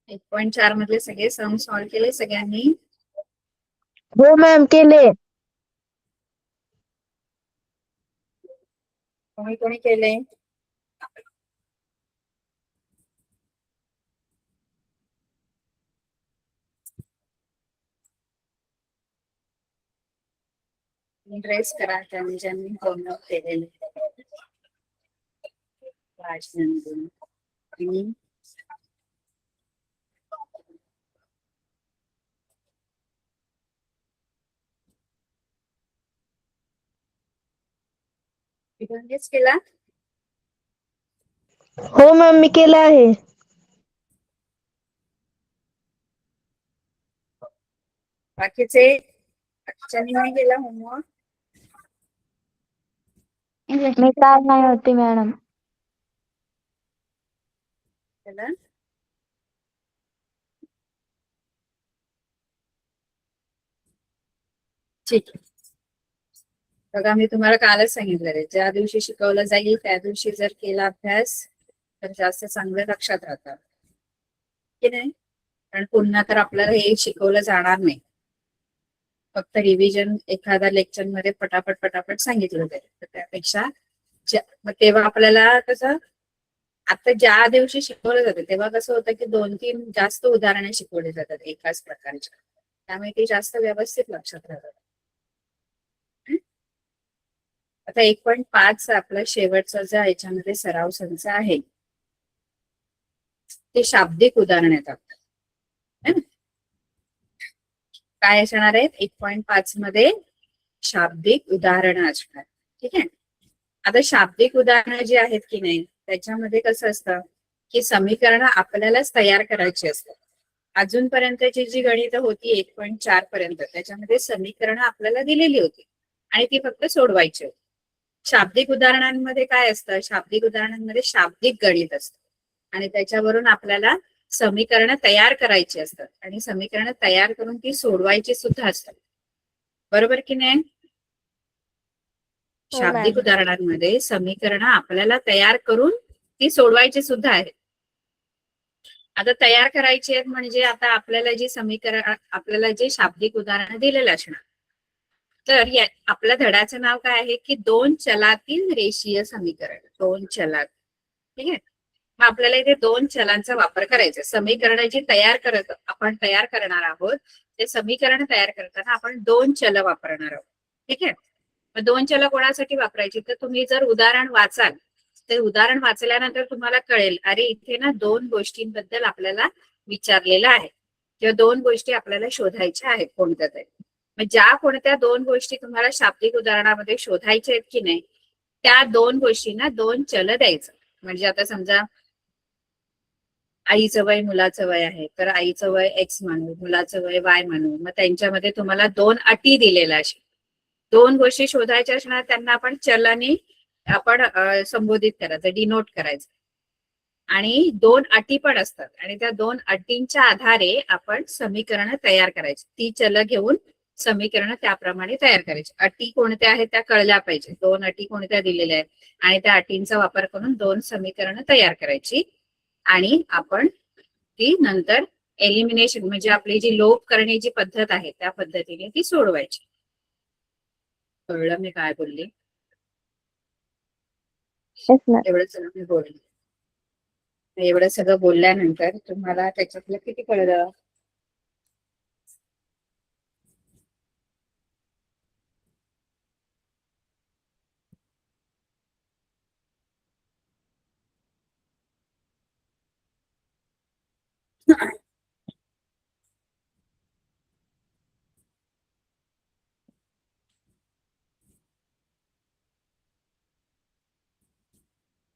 1.4 मधले सगळे सम सॉल्व्ह केले सगळ्यांनी? हो मॅम केले. कोणी कोणी केले? ड्रेस करा त्यांनी ज्यांनी होमवर्क केलेले. आणि विभागच केला? हो मॅम मी केलं आहे. बाकीच्यांनी नाही केला होमवर्क? मी काय नाही होती मॅडम. केला? ठीक आहे. बघा मी तुम्हाला कालच सांगितलं ज्या दिवशी शिकवलं जाईल त्या दिवशी जर केला अभ्यास तर जास्त चांगलं लक्षात राहतं की नाही. कारण पुन्हा तर आपल्याला हे शिकवलं जाणार नाही. फक्त रिव्हिजन एखाद्या लेक्चर मध्ये पटापट पटापट सांगितलं जाईल. तर त्यापेक्षा मग तेव्हा आपल्याला कसं आता ज्या दिवशी शिकवलं जातं तेव्हा कसं होतं की 2-3 जास्त उदाहरणे शिकवली जातात एकाच प्रकारच्या. त्यामुळे ते जास्त व्यवस्थित लक्षात राहतात. आता 1.5 आपला शेवटचा जो याच्यामध्ये सराव संच आहे ते शाब्दिक उदाहरण येतात. काय असणार आहेत 1.5 मध्ये? शाब्दिक उदाहरणं असणार. ठीक आहे. आता शाब्दिक उदाहरणं जी आहेत की नाही त्याच्यामध्ये कसं असतं की समीकरणं आपल्यालाच तयार करायची असतात. अजूनपर्यंतची जी गणितं होती 1.4 पर्यंत त्याच्यामध्ये समीकरणं आपल्याला दिलेली होती आणि ती फक्त सोडवायची होती. शाब्दिक उदाहरणांमध्ये काय असतं? शाब्दिक उदाहरणांमध्ये शाब्दिक गणित असतं आणि त्याच्यावरून आपल्याला समीकरणं तयार करायची असतात आणि समीकरणं तयार करून ती सोडवायची सुद्धा असतात. बरोबर की नाही? शाब्दिक उदाहरणांमध्ये समीकरणं आपल्याला तयार करून ती सोडवायची सुद्धा आहेत. आता तयार करायची आहेत म्हणजे आता आपल्याला जी समीकरण आपल्याला जे शाब्दिक उदाहरण दिलेलं असणार तर आपल्या धड्याचं नाव काय आहे की 2 चलातील रेषीय समीकरण. 2 चलात. ठीक आहे. मग आपल्याला इथे 2 चलांचा वापर करायचा. समीकरण जी आपण तयार करणार आहोत ते समीकरण तयार करताना आपण 2 चल वापरणार आहोत. ठीक आहे. मग 2 चल कोणासाठी वापरायची तर तुम्ही जर उदाहरण वाचाल ते उदाहरण वाचल्यानंतर तुम्हाला कळेल अरे इथे ना 2 गोष्टींबद्दल आपल्याला विचारलेलं आहे किंवा 2 गोष्टी आपल्याला शोधायच्या आहेत कोणत्या तरी. मग ज्या कोणत्या 2 गोष्टी तुम्हाला शाब्दिक उदाहरणामध्ये शोधायच्या आहेत की नाही त्या 2 गोष्टींना 2 चल द्यायचं. म्हणजे आता समजा आईचं वय मुलाचं वय आहे तर आईचं वय एक्स मानू मुलाचं वय वाय मानू. मग त्यांच्यामध्ये तुम्हाला 2 अटी दिलेल्या अशी 2 गोष्टी शोधायच्या असणार त्यांना आपण चलाने आपण संबोधित करायचं डिनोट करायचं आणि 2 अटी पण असतात आणि त्या 2 अटींच्या आधारे आपण समीकरण तयार करायची. ती चल घेऊन समीकरण त्याप्रमाणे तयार करायची. अटी कोणत्या आहेत त्या कळल्या पाहिजे. 2 अटी कोणत्या दिलेल्या आहेत आणि त्या अटींचा वापर करून 2 समीकरण तयार करायची आणि आपण ती नंतर एलिमिनेशन म्हणजे आपली जी लोप करण्याची पद्धत आहे त्या पद्धतीने ती सोडवायची. कळलं मी काय बोलली? एवढं सगळं मी बोलले. एवढं सगळं बोलल्यानंतर तुम्हाला त्याच्यातलं किती कळलं?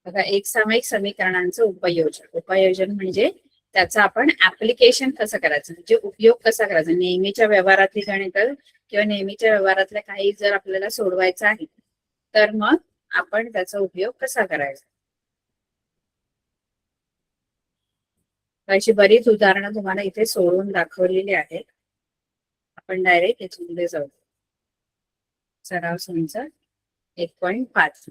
बघा एक सामायिक समीकरणांचं उपयोजन म्हणजे त्याचं आपण ऍप्लिकेशन कसं करायचं म्हणजे उपयोग कसा करायचा. नेहमीच्या व्यवहारातली गणित किंवा नेहमीच्या व्यवहारातल्या काही जर आपल्याला सोडवायचं आहे तर मग आपण त्याचा उपयोग कसा करायचा. अशी बरीच उदाहरणं तुम्हाला इथे सोडून दाखवलेली आहेत. आपण डायरेक्ट याच्यामध्ये जाऊ. सराव संच 1.5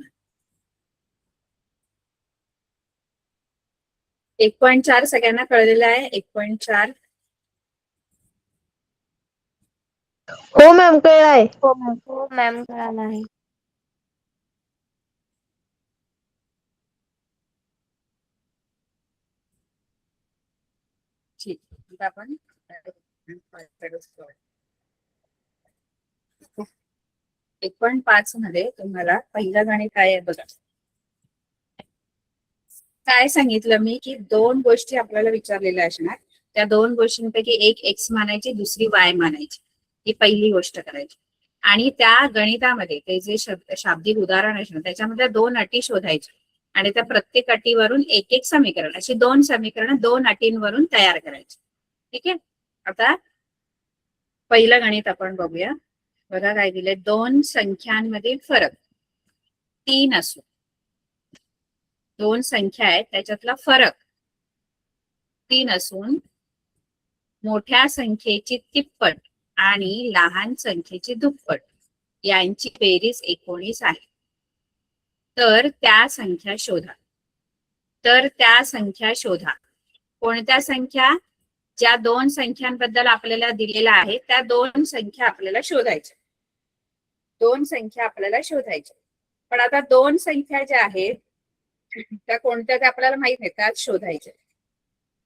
1.4 सगळ्यांना कळलेलं आहे. 1.4 हो मॅम कळलं आहे. हो मॅम कळालं आहे. ठीक. आता आपण 1.5 मध्ये तुम्हाला पहिलं गणित काय आहे बघा. काय सांगितलं मी की दोन गोष्टी आपल्याला विचारलेल्या असणार. त्या दोन गोष्टींपैकी एक एक्स मानायची, दुसरी वाय मानायची. ही पहिली गोष्ट करायची. आणि त्या गणितामध्ये ते जे शाब्दिक उदाहरण असणार त्याच्यामध्ये दोन अटी शोधायच्या आणि त्या प्रत्येक अटीवरून एक एक समीकरण, अशी दोन समीकरण दोन अटींवरून तयार करायची. ठीक आहे. आता पहिलं गणित आपण बघूया. बघा काय दिलंय. दोन संख्यांमधील फरक 3 असो. दोन संख्या आहेत त्याच्यातला फरक 3 असून मोठ्या संख्येची तिप्पट आणि लहान संख्येची दुप्पट यांची बेरीज 19 आहे. तर त्या संख्या शोधा. तर त्या संख्या शोधा. कोणत्या संख्या? ज्या दोन संख्यांबद्दल आपल्याला दिलेला आहे त्या दोन संख्या आपल्याला शोधायच्या. दोन संख्या आपल्याला शोधायच्या. पण आता दोन संख्या ज्या आहेत त्या कोणत्या ते आपल्याला माहित नाही, त्याच शोधायच्या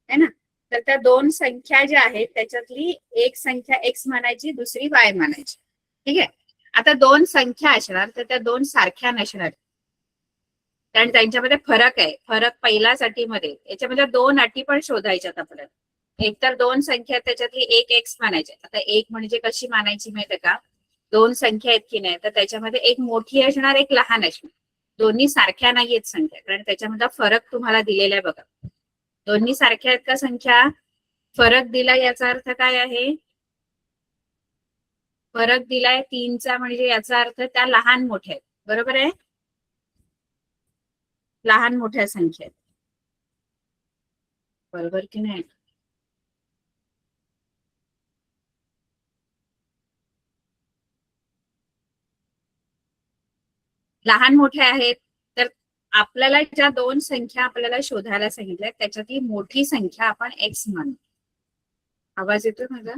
है ना. तर त्या दोन संख्या ज्या आहेत त्याच्यातली एक संख्या एक्स मानायची, दुसरी वाय मानायची. ठीक आहे. आता दोन संख्या असणार तर त्या दोन सारख्या नसणार, कारण त्यांच्यामध्ये फरक आहे. फरक पहिल्याच अटीमध्ये. याच्यामध्ये दोन अटी पण शोधायच्यात आपल्याला. एक तर दोन संख्या त्याच्यातली एक एक्स मानायची. आता एक म्हणजे कशी मानायची माहितीये का? दोन संख्या आहेत की नाही तर त्याच्यामध्ये एक मोठी असणार, एक लहान असणार. दोन्ही सारख्या नाहीयेत संख्या, कारण त्याच्यामध्ये फरक तुम्हाला दिलेला आहे बघा. दोन्ही सारख्या आहेत का संख्या? फरक दिला याचा अर्थ काय आहे? फरक दिलाय 3चा म्हणजे याचा अर्थ त्या लहान मोठ्या आहेत. बरोबर आहे. लहान मोठ्या संख्या आहेत. बरोबर की नाही? लहान मोठ्या आहेत. तर आपल्याला ज्या दोन संख्या आपल्याला शोधायला सांगितल्या त्याच्यातली मोठी संख्या आपण एक्स मानू. आवाज येतोय माझा?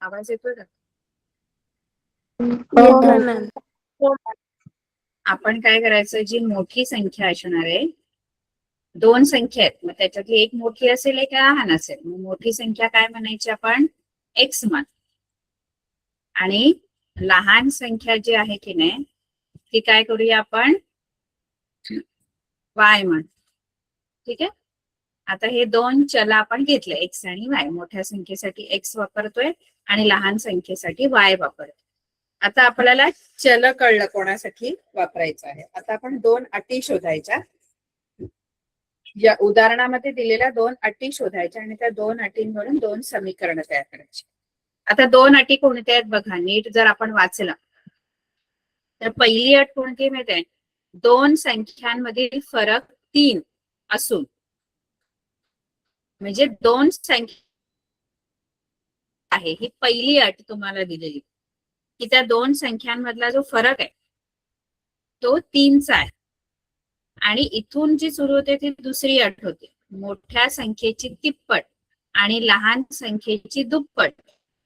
आवाज येतोय का? येतोय मॅम. आपण काय करायचं, जी मोठी संख्या असणार आहे, दोन संख्या आहेत मग त्याच्यातली एक मोठी असेल एक लहान असेल. मग मोठी संख्या काय म्हणायची आपण? एक्स मान. आणि लहान संख्या जी आहे की नाही ती काय करूया आपण? वाय मान. ठीक आहे. आता हे दोन चल आपण घेतले एक्स आणि वाय. मोठ्या संख्येसाठी एक्स वापरतोय आणि लहान संख्येसाठी वाय वापरतोय. आता आपल्याला चल कळलं कोणासाठी वापरायचं आहे. आता आपण दोन अटी शोधायच्या. या उदाहरणामध्ये दिलेल्या दोन अटी शोधायच्या आणि त्या दोन अटींवरून दोन समीकरण तयार करायची. आता दोन अटी कोणत्या आहेत बघा. नीट जर आपण वाचलं तर पहिली अट कोणती माहिती आहे? दोन संख्यांमधील फरक 3 असून, म्हणजे दोन संख्या आहे ही पहिली अट तुम्हाला दिलेली की त्या दोन संख्यांमधला जो फरक आहे तो 3चा आहे. आणि इथून जी सुरू होते ती दुसरी अट होती. मोठ्या संख्येची तिप्पट आणि लहान संख्येची दुप्पट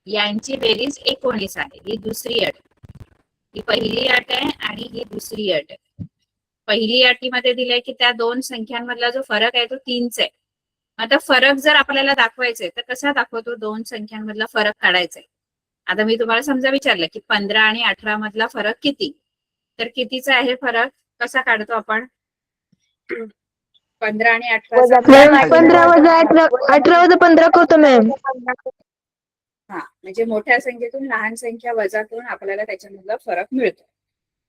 यांची बेरीज 19 आहे. ही दुसरी अट. ही पहिली अट आहे आणि ही दुसरी अट आहे. पहिली अटीमध्ये दिलंय की त्या दोन संख्यांमधला जो फरक आहे तो 3चा आहे. आता फरक जर आपल्याला दाखवायचा आहे तर कसा दाखवतो? दोन संख्यांमधला फरक काढायचा आहे. आता मी तुम्हाला समजा विचारलं की 15 आणि 18 मधला फरक किती, तर कितीचा आहे फरक? कसा काढतो आपण? 15 आणि 18 15 वजा 18 वजा 15 करतो मॅम. हा, म्हणजे मोठ्या संख्येतून लहान संख्या वजा करून आपल्याला त्याच्यामधला फरक मिळतो.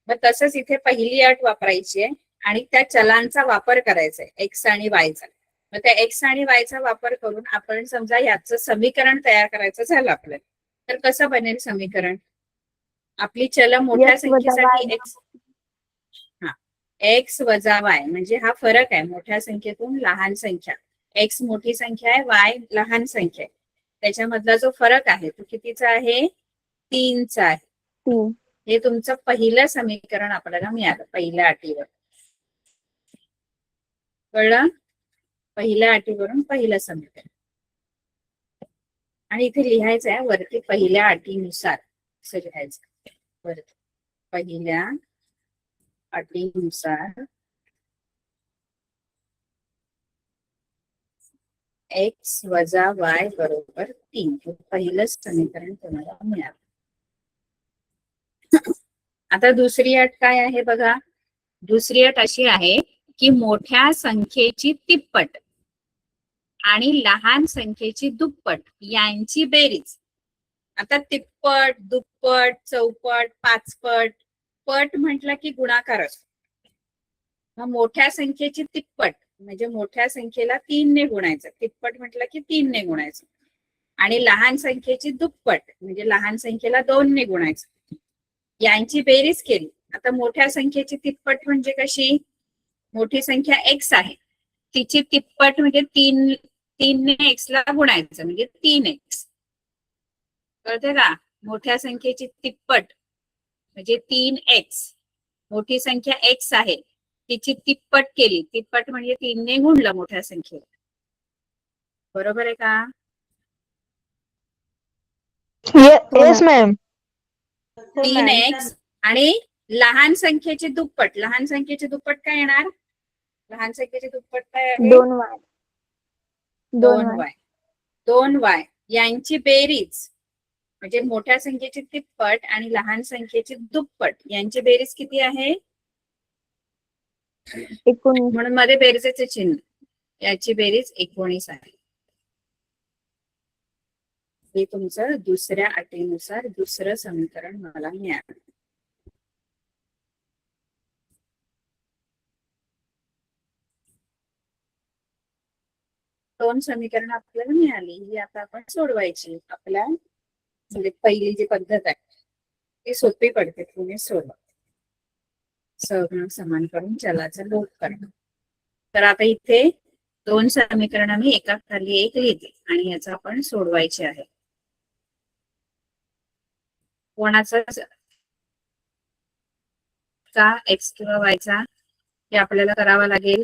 मग तसंच इथे पहिली अट वापरायची आहे आणि त्या चलांचा वापर करायचा आहे एक्स आणि वायचा. मग त्या एक्स आणि वायचा वापर करून आपण समजा याचं समीकरण तयार करायचं झालं आपल्याला, तर कसं बनेल समीकरण? आपली चल मोठ्या संख्येसाठी एक्स, हा, एक्स वजा वाय म्हणजे हा फरक आहे मोठ्या संख्येतून लहान संख्या. एक्स मोठी संख्या आहे, वाय लहान संख्या आहे. त्याच्यामधला जो फरक आहे तो कितीचा आहे? 3चा आहे. हे तुमचं पहिलं समीकरण आपल्याला मिळालं पहिल्या अटीवर. कळलं? पहिल्या अटीवरून पहिलं समीकरण. आणि इथे लिहायचं आहे वरती पहिल्या अटीनुसार असं लिहायचं. वरती पहिल्या अटीनुसार x वजा y बरोबर 3. हे पहिलं समीकरण तुम्हाला मिळालं. आता दुसरी अट काय आहे बघा. दुसरी अट अशी आहे की मोठ्या संख्येची तिप्पट आणि लहान संख्येची दुप्पट यांची बेरीज. आता तिप्पट, दुप्पट, चौपट, पाचपट, पट म्हटलं की गुणाकार असतो. मग मोठ्या संख्येची तिप्पट म्हणजे मोठ्या संख्येला 3 ने गुणायचं. तिप्पट म्हटलं की 3 ने गुणायचं. आणि लहान संख्येची दुप्पट म्हणजे लहान संख्येला 2 ने गुणायचं. यांची बेरीज केली. आता मोठ्या संख्येची तिप्पट म्हणजे कशी. मोठी संख्या x आहे तिची तिप्पट म्हणजे 3 ने x ला गुणायचं म्हणजे 3x. कळते का. मोठ्या संख्येची तिप्पट म्हणजे 3x. मोठी संख्या x आहे तिची तिप्पट केली. तिप्पट म्हणजे 3 ने गुणलं मोठ्या संख्येला. बरोबर आहे का. Yes ma'am. 3x आणि लहान संख्येची दुप्पट. लहान संख्येची दुप्पट काय येणार. लहान संख्येची दुप्पट काय आहे. 2y. 2y. 2y यांची बेरीज म्हणजे मोठ्या संख्येची तिप्पट आणि लहान संख्येची दुप्पट यांची बेरीज किती आहे. 19. म्हणून मध्ये बेरीजेचे चिन्ह. याची बेरीज 19 आहे. हे तुमचं दुसऱ्या अटीनुसार दुसरं समीकरण मला मिळालं. दोन समीकरण आपल्याला मिळाली. ही आता आपण सोडवायची. आपल्या म्हणजे पहिली जी पद्धत आहे ती सोपी पडते. तुम्ही सोडवा. सहगुणक समान करून चलाचा लोप करणं. तर आता इथे दोन समीकरण मी एका खाली एक लिहिते आणि याचा आपण सोडवायचे आहे. कोणाचा का एक्स किंवा वायचा हे आपल्याला करावं लागेल.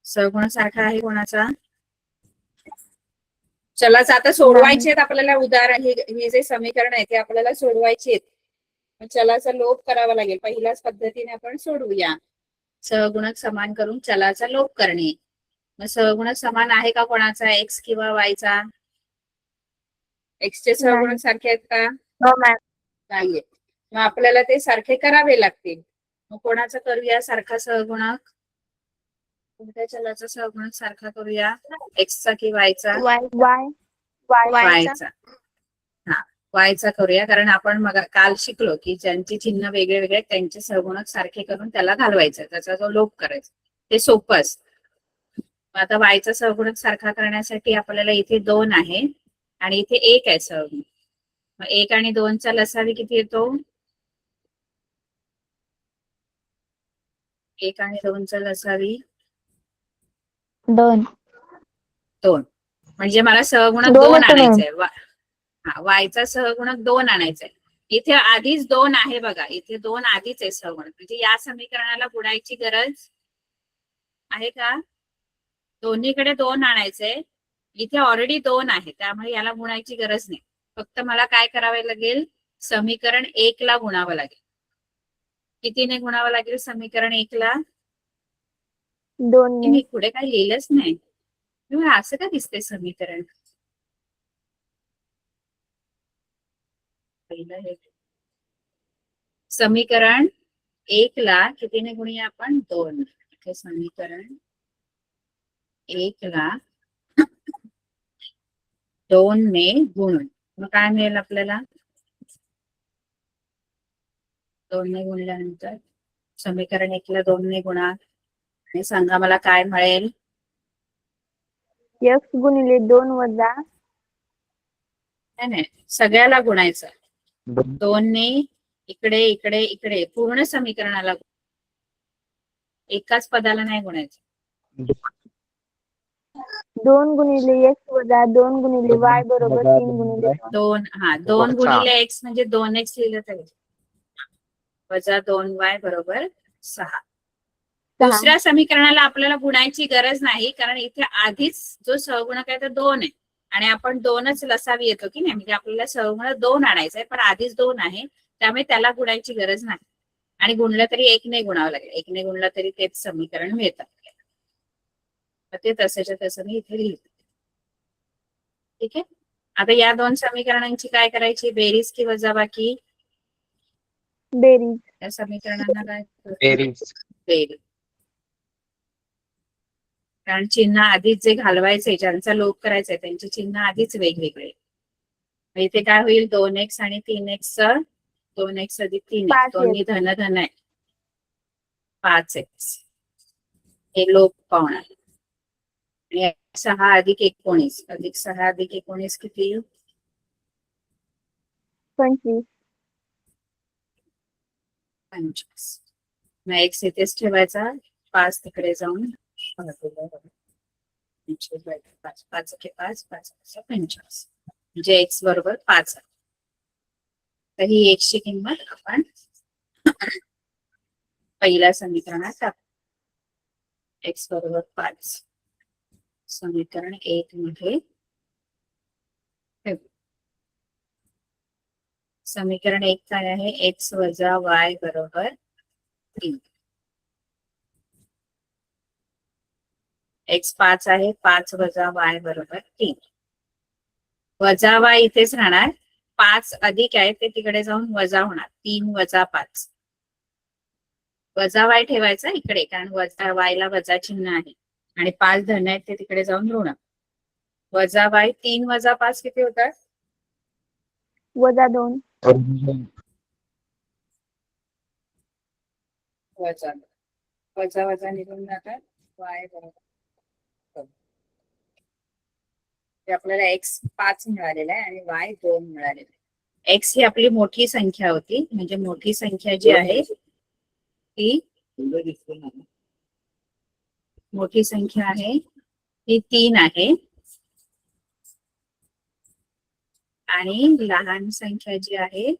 सहगुणक सारखा आहे कोणाचा. चलाच आता सोडवायचे आहेत आपल्याला. उदाहरण हे जे समीकरण आहे ते आपल्याला सोडवायचे आहेत. चलाचा लोप करावा लागेल. पहिल्याच पद्धतीने आपण सोडवूया. सहगुणक समान करून चलाचा लोप करणे. मग सहगुणक समान आहे का कोणाचा एक्स किंवा वायचा. एक्सचे सहगुणक सारखे आहेत का. नाहीये. मग आपल्याला ते सारखे करावे लागतील. मग कोणाचा करूया सारखा सहगुणक. कोणत्या चलाचा सहगुणक सारखा करूया. एक्सचा की वायचा. वायचा. हा वायचा करूया. कारण आपण मग काल शिकलो की ज्यांची चिन्ह वेगळे वेगळे त्यांचे सहगुणक सारखे करून त्याला घालवायचं. त्याचा जो लोप करायचा ते सोपं असतं. आता वायचा सहगुणक सारखा करण्यासाठी आपल्याला इथे 2 आहे आणि इथे 1 आहे सहगुणक. मग 1 आणि 2चा लसावी किती येतो. 1 आणि 2चा लसावी 2. म्हणजे मला सहगुणक 2 आणायचंय. वायचा सहगुणक 2 आणायचंय. इथे आधीच 2 आहे बघा. इथे 2 आधीच आहे सहगुणक. म्हणजे या समीकरणाला गुणायची गरज आहे का. दोन्हीकडे 2 आणायचंय. इथे ऑलरेडी 2 आहे त्यामुळे याला गुणायची गरज नाही. फक्त मला काय करावे लागेल. समीकरण 1 ला गुणावं लागेल. कितीने गुणावं लागेल समीकरण 1 ला. 2. मी पुढे काही लिहिलंच नाही. असं का दिसतंय समीकरण. समीकरण 1 ला कितीने गुणूया आपण 2. समीकरण 1 ला 2 ने गुणून मग काय मिळेल आपल्याला. 2 ने गुणल्यानंतर समीकरण 1 ला 2 ने गुणा आणि सांगा मला काय मिळेल. x गुणिले 2 वजा. नाही सगळ्याला गुणायचं. 2 ने इकडे इकडे इकडे पूर्ण समीकरणाला एकाच पदाला नाही गुणायचं. 2 गुणिले x वजा 2 गुणिले y बरोबर 3 गुणिले 2. 2 गुणिले x म्हणजे 2x लिहिलं तरी वजा 2y बरोबर 6. दुसऱ्या समीकरणाला आपल्याला गुणायची गरज नाही, कारण इथे आधीच जो सहगुणक आहे तो 2 आहे आणि आपण 2च लसावी येतो की नाही, म्हणजे आपल्याला सहगुणक 2 आणायचं आहे, पण आधीच 2 आहे, त्यामुळे त्याला गुणायची गरज नाही. आणि गुणलं तरी 1 ने गुणावं लागेल, 1 ने गुणलं तरी तेच समीकरण मिळतं. ते तसंच्या तसं मी इथे लिहितो. ठीक आहे. आता या 2 समीकरणांची काय करायची, बेरीज की वजाबाकी? बेरीज. या समीकरणांना काय बेरीज. बेरीज. कारण चिन्ह आधीच जे घालवायचे, ज्यांचा लोप करायचा त्यांचे चिन्ह आधीच वेगवेगळे. इथे काय होईल, 2x आणि 3x 2x अधिक 3x दोन्ही धन धन आहे, 5x हे लोप पावणार. आणि 6 अधिक 19 अधिक 6 अधिक 19 किती? 25. 25. मग x इथेच ठेवायचा, 5 तिकडे जाऊन 5 5 25 म्हणजे x बरोबर 5. तर ही x ची किंमत आपण पहिल्या समीकरणात टाकू. x बरोबर 5 समीकरण 1 मध्ये ठेवू. समीकरण 1 काय आहे, x वजा y बरोबर 3. x 5 आहे, 5 वजा y बरोबर 3. वजा y इथेच राहणार, 5 अधिक आहे ते तिकडे जाऊन वजा होणार, 3 वजा 5. वजा y ठेवायचा इकडे, कारण वजा y ला वजा चिन्ह आहे आणि 5 धन आहेत ते तिकडे जाऊन ऋण. वजा y 3 वजा 5 किती होतात? वजा 2. वजा वजा वजा निघून जातात, y बरोबर आपल्याला x 5 मिळालेला आहे आणि y 2 मिळालेला आहे. x ही आपली मोठी संख्या होती, म्हणजे मोठी संख्या जी आहे ती मोठी संख्या आहे ती 3 आहे आणि लहान संख्या जी आहे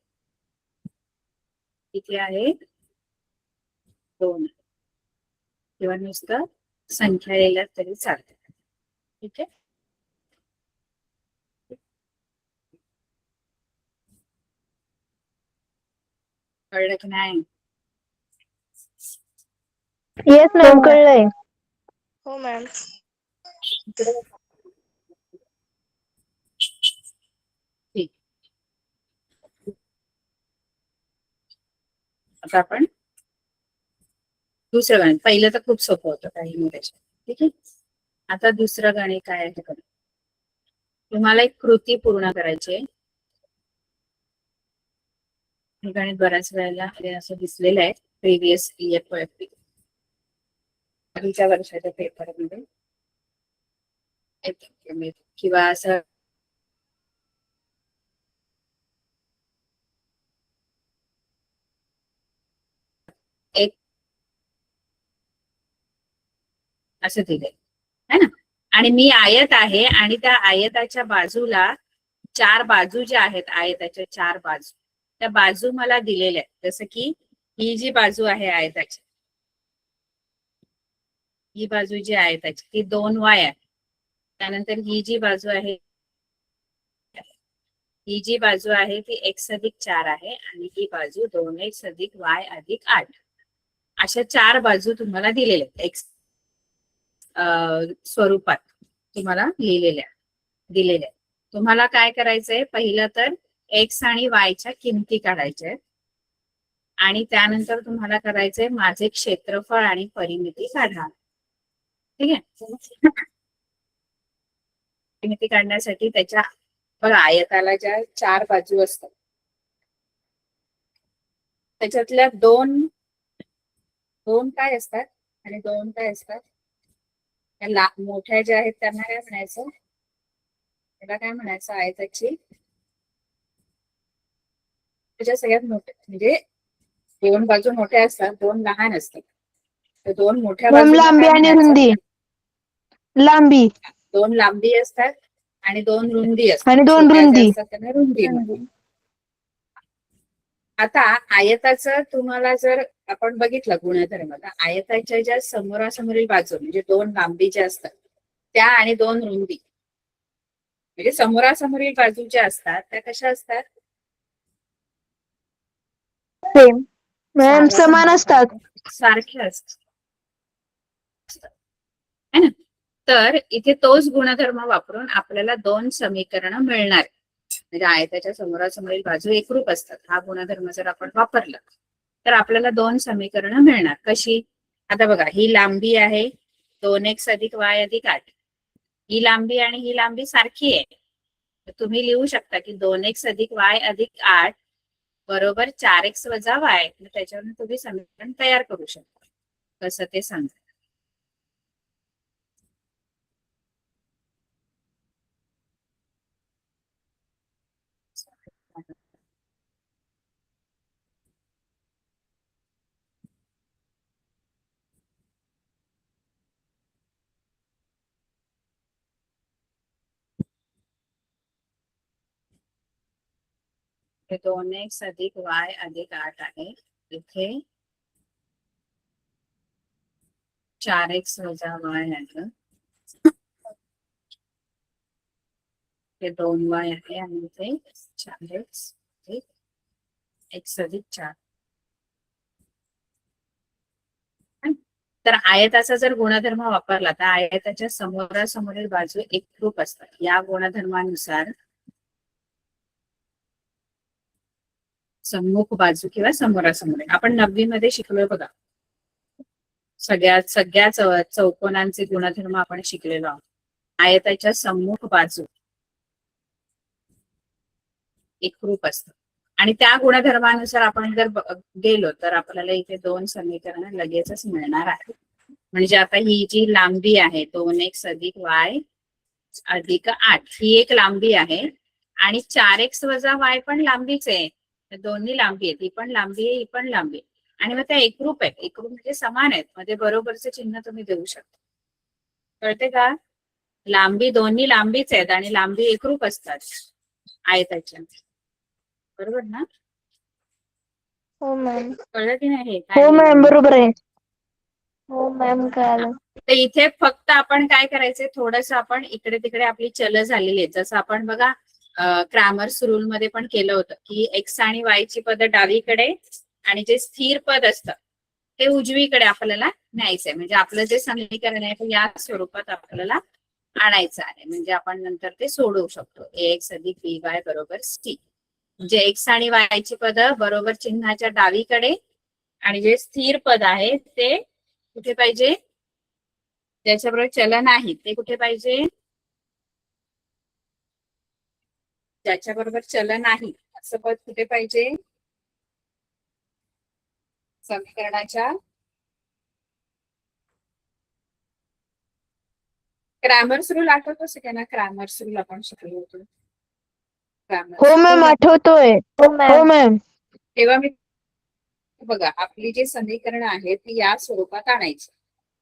किती आहे? 2. किंवा नुसतं संख्या लिहिल्या तरी चालते. ठीक आहे. कळलं की नाही? येस मॅम, कळलंय. हो मॅम. ठीक. आता आपण दुसरं गणित, पहिलं तर खूप सोपं होतं काही नाही त्याच्यात. ठीक आहे. आता दुसरं गणित काय आहे ते तुम्हाला एक कृती पूर्ण करायची आहे. हे गणित बऱ्याच वेळेला असं दिसलेलं आहे प्रिव्हियस इयर आधीच्या वर्षाच्या पेपरमध्ये किंवा असं एक असं दिलंय है ना. आणि मी आयत आहे आणि त्या आयताच्या बाजूला 4 बाजू ज्या आहेत, आयताच्या 4 बाजू, त्या बाजू मला दिलेल्या आहेत. जसं की ही जी बाजू आहे आयताची, ही बाजू जी आहे आयताची ती 2y आहे. त्यानंतर ही जी बाजू आहे, ही जी बाजू आहे ती x अधिक 4 आहे आणि ही बाजू 2x अधिक y अधिक 8. अशा 4 बाजू तुम्हाला दिलेल्या आहेत, x स्वरूपात तुम्हाला दिलेल्या. तुम्हाला काय करायचंय, पहिलं तर x आणि y च्या किमती काढायच्या आहेत आणि त्यानंतर तुम्हाला करायचंय माझे क्षेत्रफळ आणि परिमिती काढा. ठीक आहे. परिमिती काढण्यासाठी त्याच्या आयताला ज्या 4 बाजू असतात त्याच्यातल्या दोन काय असतात आणि 2 काय असतात, मोठ्या ज्या आहेत त्यांना काय म्हणायचं, त्याला काय म्हणायचं, आयताची त्याच्या सगळ्यात मोठे म्हणजे 2 बाजू मोठ्या असतात, 2 लहान असतात. तर 2 मोठ्या बाजू लांबी आणि रुंदी. लांबी दोन लांबी असतात आणि दोन रुंदी असतात. आणि दोन छोट्या ज्या रुंदी. असतात त्यांना रुंदी म्हणतात. आता आयताचं तुम्हाला जर आपण बघितलं गुणधर्म, तर आयताच्या ज्या समोरासमोरील बाजू म्हणजे दोन लांबी ज्या असतात त्या आणि दोन रुंदी, म्हणजे समोरासमोरील बाजू ज्या असतात त्या कशा असतात? सेम. मॅम समान असतात. सारख्या असतात है ना. तर इथे तोच गुणधर्म वापरून आपल्याला दोन समीकरणं मिळणार. म्हणजे आयताच्या समोरासमोरील बाजू एकरूप असतात हा गुणधर्म जर आपण वापरला तर आपल्याला दोन समीकरणं मिळणार. कशी? आता बघा, ही लांबी आहे 2x अधिक y अधिक 8. ही लांबी आणि ही लांबी सारखी आहे. तर तुम्ही लिहू शकता की 2x अधिक y अधिक 8 बरोबर 4x वजा y. त्याच्यावरून तुम्ही समीकरण तयार करू शकता. कसं ते सांगा. हे 2x अधिक y अधिक 8 आहे. इथे 4x वजा y आहे. हे 2y आहे आणि इथे 4x अधिक x अधिक 4. तर आयताचा जर गुणधर्म वापरला तर आयताच्या समोरासमोरील बाजू एकरूप असतात. या गुणधर्मानुसार सम्मुख बाजू किंवा समोरासमोर आपण 9वी मध्ये शिकलोय बघा. सगळ्या चौकोनांचे गुणधर्म आपण शिकलेलो आहोत. आयताच्या सम्मुख बाजू एकरूप असतात आणि त्या गुणधर्मानुसार आपण जर गेलो तर आपल्याला इथे दोन समीकरण लगेचच मिळणार आहे. म्हणजे आता ही जी लांबी आहे 2x अधिक y अधिक 8 ही एक लांबी आहे आणि 4x वजा y पण लांबीच आहे. दोन्ही लांबी आहेत. ही पण लांबी आहे, ही पण लांबी आहे आणि मग त्या एकरूप आहेत. एकरूप म्हणजे समान आहेत. मध्ये बरोबरचे चिन्ह तुम्ही देऊ शकता. कळते का? लांबी दोन्ही लांबीच आहेत आणि लांबी एकरूप असतात आयताच्या. बरोबर ना? हो मॅम. कळलं की नाही? हो मॅम बरोबर आहे. हो मॅम कळालं. तर इथे फक्त आपण काय करायचंय, थोडस आपण इकडे तिकडे आपली चल झालेली आहे. जसं आपण बघा क्रॅमर्स रूल मध्ये पण केलं होतं की एक्स आणि वाय ची पद डावीकडे आणि जे स्थिर पद असतं ते उजवीकडे आपल्याला न्यायचंय. म्हणजे आपलं जे समीकरण आहे ते या स्वरूपात आपल्याला आणायचं आहे. म्हणजे आपण नंतर ते सोडवू शकतो. ax अधिक by बरोबर c. म्हणजे एक्स आणि वाय ची पद बरोबर चिन्हाच्या डावीकडे आणि जे स्थिर पद आहे ते कुठे पाहिजे? त्याच्याबरोबर चलन आहे ते कुठे पाहिजे? ज्याच्याबरोबर चलन नाही असं पद कुठे पाहिजे? समीकरणाच्या क्रॅमर्स रूल आठवतो सगळ्यांना? क्रॅमर्स रूल आपण शिकलो होतो. हो मॅम आठवतोय. हो हो मॅम. मॅम. तेव्हा मी बघा आपली जी समीकरण आहे ती या स्वरूपात आणायची.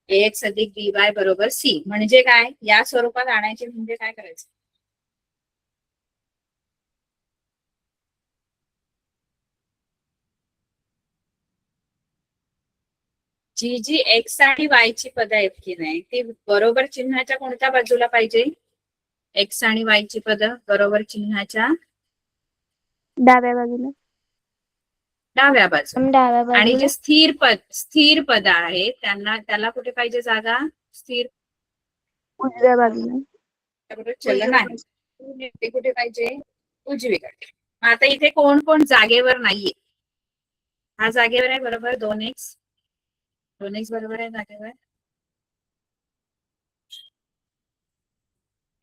ax अधिक by बरोबर c. म्हणजे काय? या स्वरूपात आणायचे म्हणजे काय करायचं? जी जी एक्स आणि वाय ची पद आहेत की नाही ती बरोबर चिन्हाच्या कोणत्या बाजूला पाहिजे? एक्स आणि वाय ची पद बरोबर चिन्हाच्या डाव्या बाजूला. डाव्या बाजूला. डाव्या आणि बाजूला. जे स्थिर पद आहे त्याला कुठे पाहिजे जागा? स्थिर उजव्या बाजूला. बरोबर चलन आहे ते कुठे पाहिजे? उजवीकडे. आता इथे कोण कोण जागेवर नाहीये? हा जागेवर आहे बरोबर 2x. 2x बरोबर आहे जागेवर.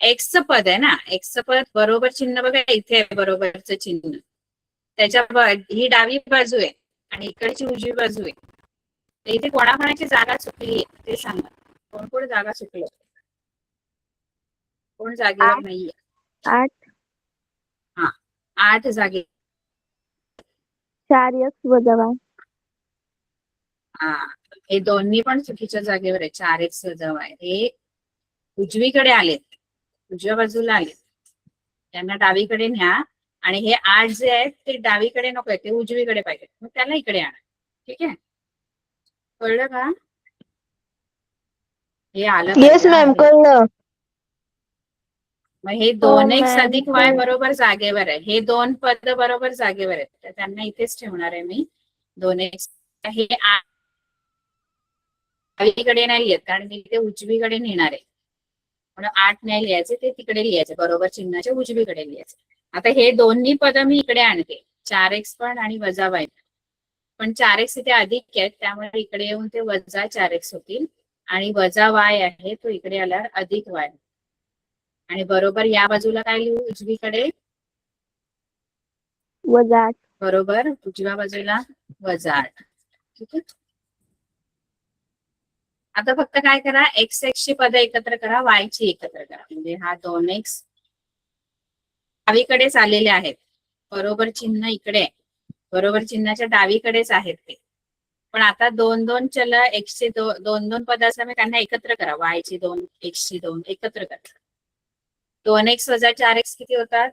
एक्सचं पद आहे ना, एक्सचं पद बरोबर चिन्ह बघा इथे आहे बरोबरचं चिन्ह. त्याच्या ही डावी बाजू आहे आणि इकडची उजवी बाजू आहे. तर इथे कोणाकोणाची जागा चुकली आहे ते सांगा. कोण कोण जागा चुकलं? कोण जागेवर नाहीये? 8. हा 8 जागे. 4x वजा y. हा हे दोन्ही पण चुकीच्या जागेवर आहे. 4x वजा y हे उजवीकडे आलेत. उजव्या बाजूला आले त्यांना डावीकडे न्या आणि हे 8 जे आहेत ते डावीकडे नको ते उजवीकडे पाहिजे, मग त्याला इकडे आणा. ठीक आहे, कळलं का? हे आलं येस पाहिजे हा, मॅम हे. कळलं. मग हे हो 2x मॅम अधिक y बरोबर जागेवर आहे. हे दोन पद बरोबर जागेवर आहेत, तर त्यांना इथेच ठेवणार आहे मी. 2x हे डावीकडे नाही लिहित कारण मी ते उजवीकडे नेणार आहे, म्हणून 8 नाही लिहायचे, ते तिकडे लिहायचे, बरोबर चिन्हाच्या उजवीकडे लिहायचे. आता हे दोन्ही पद मी इकडे आणते, 4x पण आणि वजा y पण. 4x इथे अधिक आहेत त्यामुळे इकडे येऊन ते वजा 4x होतील आणि वजा y आहे तो इकडे आल्यावर अधिक y आणि बरोबर या बाजूला काय लिहू उजवीकडे वजा 8. बरोबर उजव्या बाजूला वजा 8. ठीक आहे, आता फक्त काय करा x ची पद एकत्र करा, y ची एकत्र करा. म्हणजे हा 2x डावीकडेच आलेले आहेत, बरोबर चिन्ह इकडे, बरोबर चिन्हाच्या डावीकडेच आहेत ते. पण आता 2 चल x चे 2 पद असल्यामुळे त्यांना एकत्र करा. y ची 2 x ची 2 एकत्र करा. 2x वजा 4x किती होतात?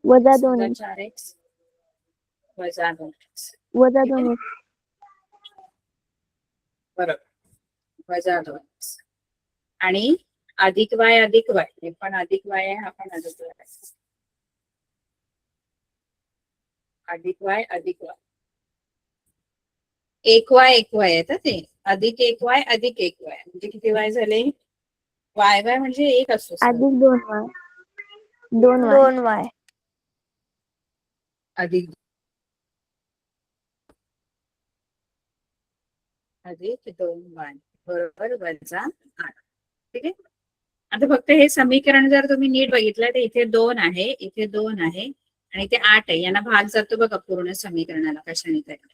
वजा x वजा 2x. 4x वजा 2x. वजा ठीक आहे? 2x. बरोबर वजा 2x आणि अधिक y अधिक y, हे पण अधिक y आहे, हा पण अधिक y आहे. अधिक y अधिक y, 1y 1y आहे ते, अधिक 1y अधिक 1y म्हणजे किती y झाले? y म्हणजे 1 असतो अधिक 2y. 2y. 2y. अधिक अधिक 2y बरोबर वजा 8. ठीक आहे, आता फक्त हे समीकरण जर तुम्ही नीट बघितलं तर इथे 2 आहे, इथे 2 आहे आणि इथे 8 आहे. यांना भाग जातो बघा पूर्ण समीकरणाला, कशाने जाईल?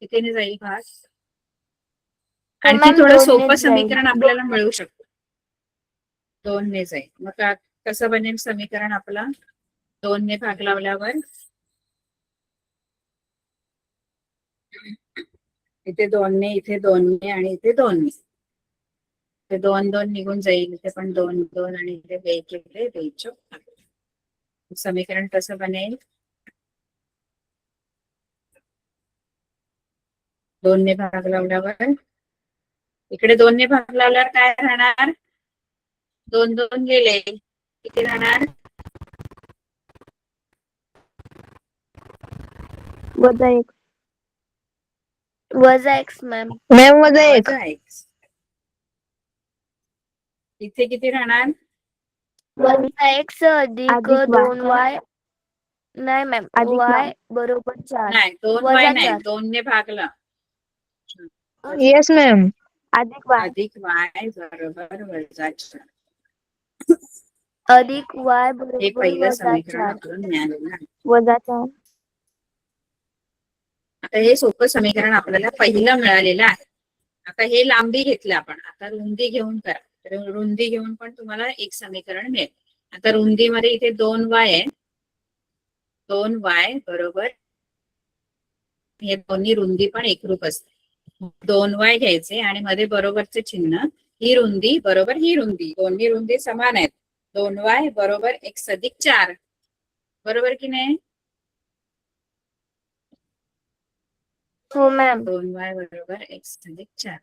कितीने जाईल भाग? हो आणखी मॅम, थोडं 2 सोपं नेच जाईल. समीकरण आपल्याला मिळू शकतं. 2 ने जाईल. मग कसं बनेल समीकरण आपलं? 2 ने भाग लावल्यावर इथे 2 ने, इथे 2 ने आणि इथे 2 ने, ते 2 2 निघून जाईल. इथे पण 2 2 आणि इथे वेगवेगळे द्यायचे. समीकरण कसं बनेल? 2 ने भाग लावल्यावर इकडे 2 ने भाग लावल्यावर काय राहणार? 2 2 गेले, किती राहणार? वजा 1. वजा x मॅम. मॅम वजा 1. वजा x. इथे किती राहणार? वजा x अधिक अधिक y. 2y. नाही मॅम, अधिक y y. बरोबर 4. नाही 2y वजा नाही, 4. 2 ने भागला. Yes ma'am. अधिक y. अधिक y बरोबर वजा 4. अधिक y हे बरोबर पहिलं वजा समीकरण 4. आपल्याला मिळालेलं आहे. वजा 4. आता हे सोपं समीकरण आपल्याला पहिलं मिळालेलं आहे. आता हे लांबी घेतलं आपण, आता रुंदी घेऊन करा. तर रुंदी घेऊन पण तुम्हाला एक समीकरण मिळेल. आता रुंदीमध्ये इथे 2y आहे, 2y बरोबर, हे दोन्ही रुंदी पण एकरूप असते. 2y घ्यायचे आणि मध्ये बरोबरचे चिन्ह, ही रुंदी बरोबर ही रुंदी, दोन्ही रुंदी समान आहेत. 2y बरोबर x अधिक 4, बरोबर की नाही? हो मॅम. 2y बरोबर x अधिक 4,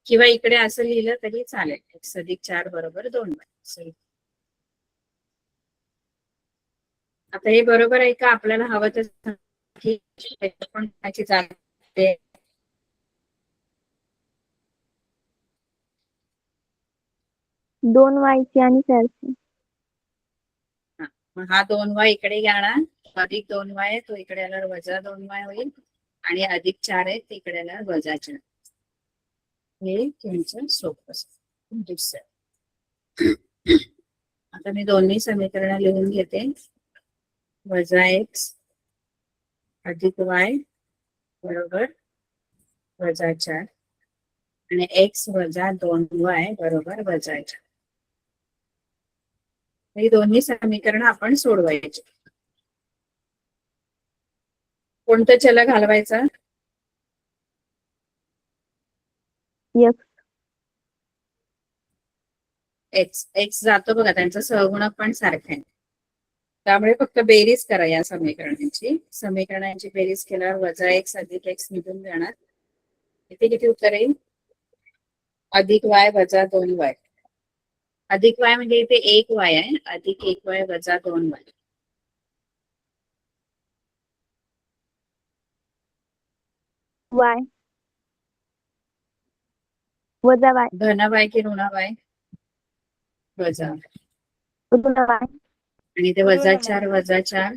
किंवा इकडे असं लिहिलं तरी चालेल, x अधिक 4 बरोबर 2y. आता हे बरोबर आहे का? आपल्याला हवं तर पण त्याची चालते. दोन वायची आणि 4ची. मग हा 2y इकडे जाणार, अधिक 2y तो इकडे आल्यावर वजा 2y होईल आणि अधिक 4 आहे ते इकडे आल्यावर वजा 4. हे तुमचं सोपं दुसरं. आता मी दोन्ही समीकरण लिहून घेते. वजा x अधिक y बरोबर वजा 4 आणि x वजा 2y बरोबर वजा 4. ही दोन्ही समीकरण आपण सोडवायची. कोणतं चल घालवायचं? x. एक्स एक्स जातो बघा, त्यांचा सहगुणक पण सारखा आहे. त्यामुळे फक्त बेरीज करा या समीकरणांची बेरीज केल्यावर वजा एक्स अधिक एक्स निघून जाणार. इथे किती उत्तर येईल? अधिक वाय वजा 2y. अधिक वाय म्हणजे इथे 1y आहे, अधिक 1y वजा 2y. वाय वजा वाय धन वाय की ऋण वाय? वजा. ऋण वाय आणि ते वजा 4 वजा 4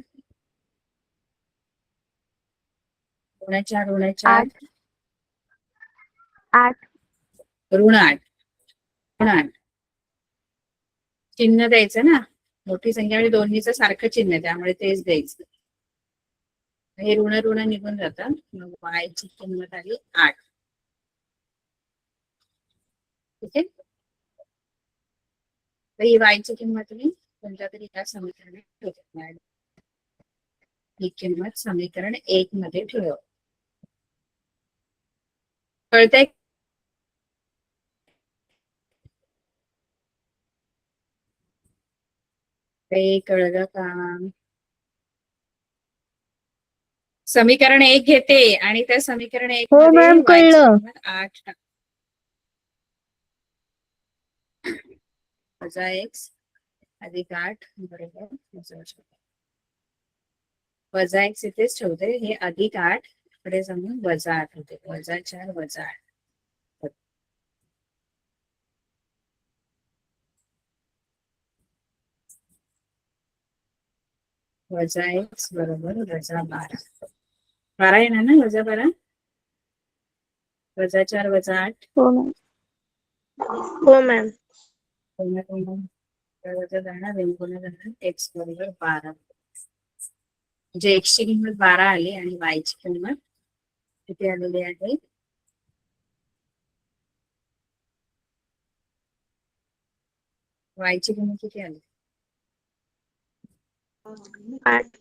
ऋण 4 ऋण 4 8 ऋण 8 ऋण 8. चिन्ह द्यायचं ना, मोठी संख्या म्हणजे दोन्हीचं सारखं चिन्ह आहे, त्यामुळे तेच द्यायचं. हे ऋण ऋण निघून जातं. मग y ची किंमत आली 8. ठीक आहे. तर ही y ची किंमत मी कोणत्या तरी एका समीकरणात ठेवते. ही किंमत समीकरण 1 मध्ये ठेव. कळतंय? ते कळलं का? समीकरण 1 घेते आणि त्या समीकरण 1 हो मध्ये मॅम, y ची कळलं. किंमत 8 टाक. वजा x अधिक 8 बरोबर वजा x इथेच ठेवते. हे अधिक 8 कडे जाऊन वजा 8 होते. वजा 4 वजा 8. वजा x बरोबर वजा 12. 12 येणार ना? वजा 12 वजा 4 वजा 8. हो मॅम. हो मॅम. वजा जाणार x बरोबर 12. म्हणजे x ची किंमत 12 आली आणि y ची किंमत किती आलेली आहे? 8 ची किंमत किती आली? 8.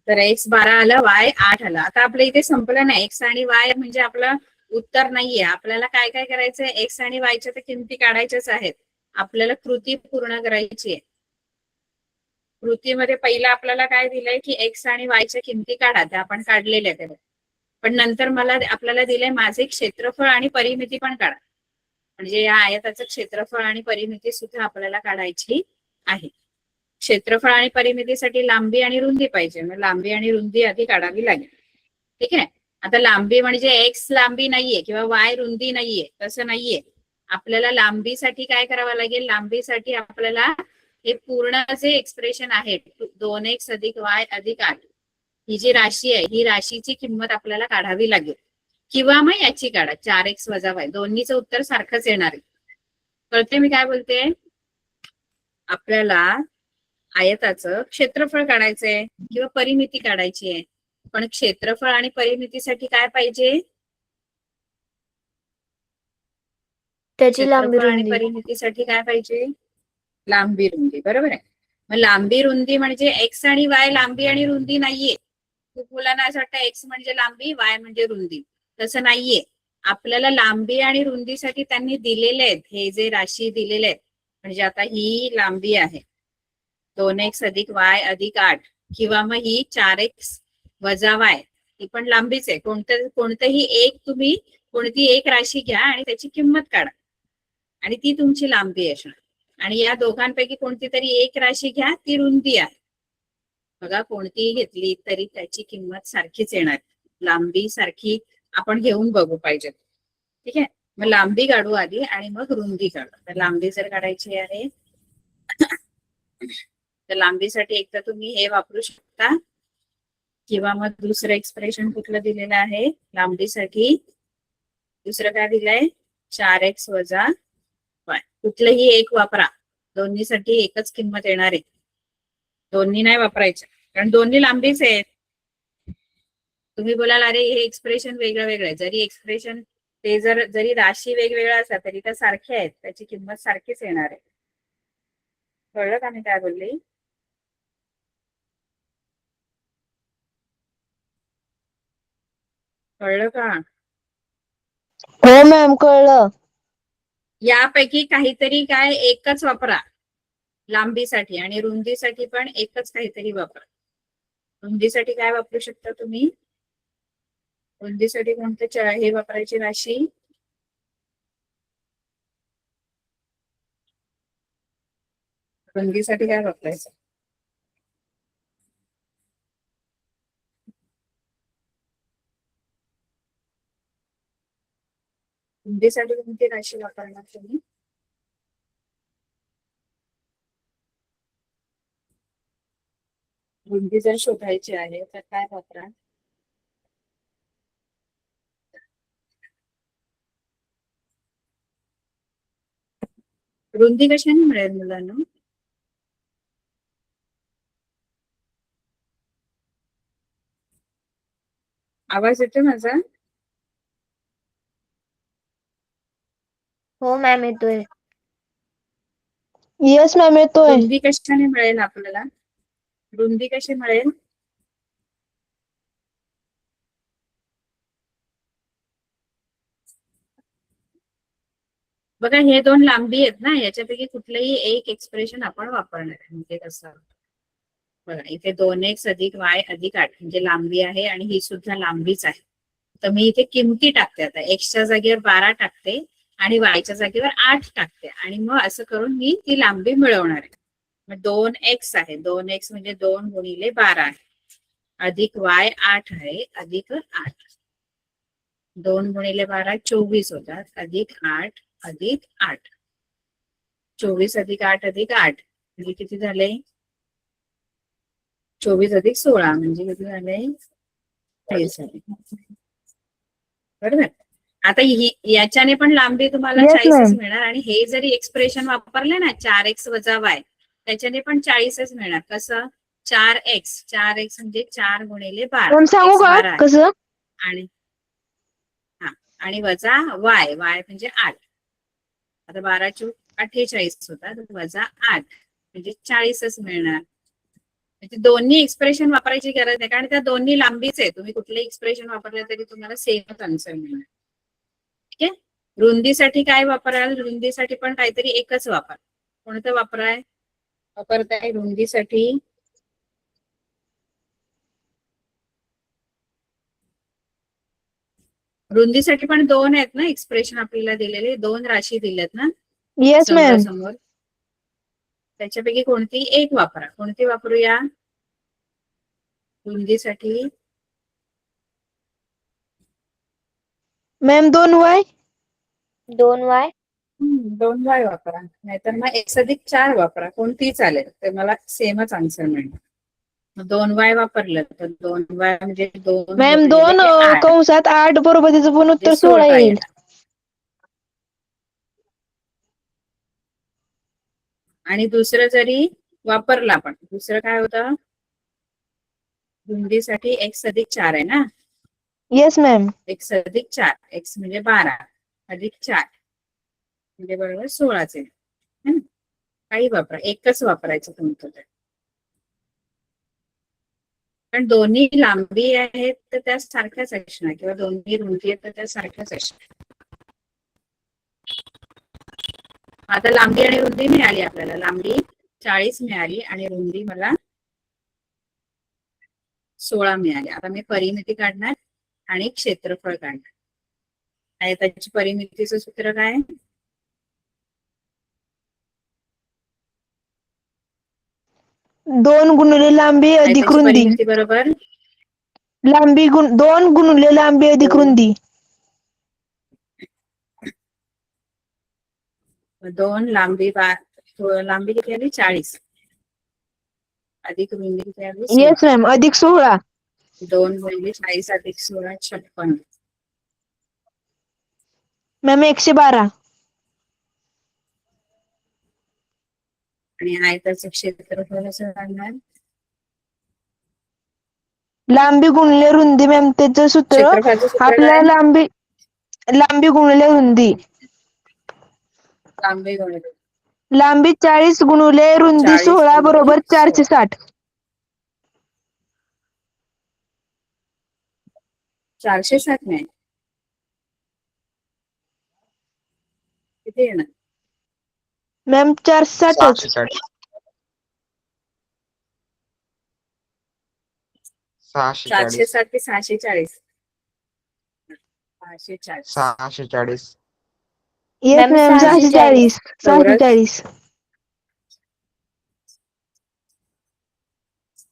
तर x 12 आलं, y 8 आलं. आता आपल्या इथे संपलं नाही. x आणि y म्हणजे आपलं उत्तर नाहीये. आपल्याला काय काय करायचंय? x आणि y च्या तर किमती काढायच्याच आहेत. आपल्याला कृती पूर्ण करायची आहे. कृतीमध्ये पहिला आपल्याला काय दिलंय की x आणि y च्या किमती काढा. त्या आपण काढलेल्या आहेत. पण नंतर आपल्याला दिलंय माझे क्षेत्रफळ आणि परिमिती पण काढा. म्हणजे या आयताचं क्षेत्रफळ आणि परिमिती सुद्धा आपल्याला काढायची आहे. क्षेत्रफळ आणि परिमितीसाठी लांबी आणि रुंदी पाहिजे. मग लांबी आणि रुंदी आधी काढावी लागेल. ठीक आहे. आता लांबी म्हणजे एक्स लांबी नाहीये किंवा वाय रुंदी नाहीये, तसं नाहीये. आपल्याला लांबीसाठी काय करावं लागेल? लांबीसाठी आपल्याला हे पूर्ण जे एक्सप्रेशन आहे 2x अधिक y अधिक 8 ही जी राशी आहे, ही राशीची किंमत आपल्याला काढावी लागेल. किंवा मग याची काढा 4x वजा y. दोन्हीचं उत्तर सारखंच येणार आहे. कळते मी काय बोलते? आपल्याला आयताचं क्षेत्रफळ काढायचंय किंवा परिमिती काढायची आहे. पण क्षेत्रफळ आणि परिमितीसाठी काय पाहिजे? त्याची लांबी क्षेत्रफळ आणि रुंदी. परिमितीसाठी काय पाहिजे? लांबी रुंदी. बरोबर आहे. मग लांबी रुंदी म्हणजे एक्स आणि वाय लांबी आणि रुंदी नाहीये. खूप मुलांना असं वाटतं एक्स म्हणजे लांबी, वाय म्हणजे रुंदी. तसं नाहीये. आपल्याला लांबी आणि रुंदीसाठी त्यांनी दिलेले आहेत. हे जे राशी दिलेले आहेत, म्हणजे आता ही लांबी आहे 2x अधिक y अधिक 8 किंवा मग ही 4x वजा y, ही पण लांबीच आहे. कोणतंही एक तुम्ही कोणती एक राशी घ्या आणि त्याची किंमत काढा आणि ती तुमची लांबी असणार. आणि या दोघांपैकी कोणती तरी एक राशी घ्या, ती रुंदी आहे. बघा कोणतीही घेतली तरी त्याची किंमत सारखीच येणार. लांबी सारखी आपण घेऊन बघू पाहिजे. ठीक आहे. मग लांबी काढू आधी आणि मग रुंदी काढू. तर लांबी जर काढायची आहे तर लांबीसाठी एक तर तुम्ही हे वापरू शकता किंवा मग दुसरं एक्सप्रेशन कुठलं दिलेलं आहे लांबीसाठी. दुसरं काय दिलंय 4x वजा y. कुठलंही एक वापरा, दोन्हीसाठी एकच किंमत येणार आहे. दोन्ही नाही वापरायच्या कारण दोन्ही लांबीच आहेत. तुम्ही बोलाल अरे हे एक्सप्रेशन वेगळं वेगळं आहे. जरी एक्सप्रेशन ते जरी राशी वेगवेगळ्या असतात तरी त्या सारख्या आहेत, त्याची किंमत सारखीच येणार आहे. कळलं का मी काय बोलली? कळलं का? हो मॅम कळलं. यापैकी काहीतरी काय एकच वापरा लांबीसाठी, आणि रुंदीसाठी पण एकच काहीतरी वापरा. रुंदीसाठी काय वापरू शकता तुम्ही? रुंदीसाठी कोणतं हे वापरायची राशी? रुंदीसाठी काय वापरायचं? रुंदीसाठी कोणती राशी वापरणार तुम्ही? रुंदी जर शोधायची आहे तर काय वापरा? रुंदी कशाने मिळेल मुलांना? आवाज येतो माझा? हो मॅम येतोय. येस मॅम येतोय. रुंदी कशाने मिळेल आपल्याला? रुंदी कशी मिळेल? बघा हे दोन लांबी आहेत ना, याच्यापैकी कुठलंही एक एक्सप्रेशन आपण वापरणार आहे. म्हणजे कसं बघा इथे 2x अधिक y अधिक 8 म्हणजे लांबी आहे आणि ही सुद्धा लांबीच आहे. तर मी इथे किमती टाकते. आता x च्या जागेवर 12 टाकते आणि y च्या जागेवर 8 टाकते आणि मग असं करून मी ती लांबी मिळवणार आहे. मग 2x आहे, 2x म्हणजे 2 गुणिले 12 आहे, अधिक y 8 आहे, अधिक 8. 2 गुणिले 12 24 होतात, अधिक 8 अधिक 8. 24 अधिक 8 अधिक 8 म्हणजे किती झाले? 24 अधिक 16 म्हणजे किती झाले? 23 झाले. बरोबर. आता याच्याने पण लांबी तुम्हाला Yes, 40च ma'am. मिळणार आणि हे जरी एक्सप्रेशन वापरले ना 4x वजा y त्याच्याने पण 40च मिळणार. कसं? 4x म्हणजे 4 गुणिले 12. मॅम सांगू x का 12 आहे. कसं? आणि वजा y म्हणजे 8. आता 12 × 48 होतात, वजा 8 म्हणजे 40च मिळणार. म्हणजे दोन्ही एक्सप्रेशन वापरायची गरज नाही कारण त्या दोन्ही लांबीच आहे. तुम्ही कुठले एक्सप्रेशन वापरले तरी तुम्हाला सेमच आन्सर मिळणार. ठीक आहे. रुंदीसाठी काय वापराल? रुंदीसाठी पण काहीतरी एकच वापर. कोणतं वापरताय रुंदीसाठी? रुंदीसाठी पण 2 आहेत ना एक्सप्रेशन आपल्याला दिलेले, 2 राशी दिल्यात ना येस मॅम. समोर. त्याच्यापैकी कोणती एक वापरा. कोणती वापरूया रुंदीसाठी? Ma'am 2y. 2y. 2y वापरा, नाहीतर मग x अधिक 4 वापरा. कोणती चालेल, तर मला सेमच आन्सर मिळणार. 2y वापरलं तर 2y म्हणजे 2 मॅम गुणिले 2 8 कंसात 8 बरोबर त्याचं पण उत्तर म्हणजे 16 येईल. येणार. आणि दुसरं जरी वापरलं आपण, दुसरं काय होतं? रुंदीसाठी x अधिक 4 आहे ना. Yes ma'am. x अधिक 4, x म्हणजे 12 अधिक 4 म्हणजे बरोबर 16च आहे. काही वापरा, एकच वापरायचं तुमचं ते. पण दोन्ही लांबी आहेत तर त्या सारख्याच असणार किंवा दोन्ही रुंदी आहेत तर त्या सारख्याच असणार. आता लांबी आणि रुंदी मिळाली आपल्याला. लांबी 40 मिळाली आणि रुंदी मला 16 मिळाली. आता मी परिमिती काढणार आणि क्षेत्रफळ काढणार. आयताची परिमितीचं सूत्र काय? दोन गुणिले लांबी अधिक आयताची रुंदी. परिमिती बरोबर 2 गुणिले लांबी अधिक दोन. रुंदी. 2 लांबी किती आली 40 अधिक रुंदी किती आली 16. येस मॅम अधिक 16. 2 गुणिले 40 अधिक 16 56. मॅम 112. आणि आयताचं क्षेत्रफळ असं सांगणार लांबी गुणिले रुंदी मॅम त्याचं सूत्र क्षेत्रफळाचं सूत्र आपल्याला काय लांबी गुणिले रुंदी. लांबी गुणिले लांबी 40 गुणिले रुंदी 40 16 गुणिले बरोबर 460. 460 नाही किती येणार मॅम 460च. 460 ते 640 640 640. Yes ma'am ma'am 640. 640.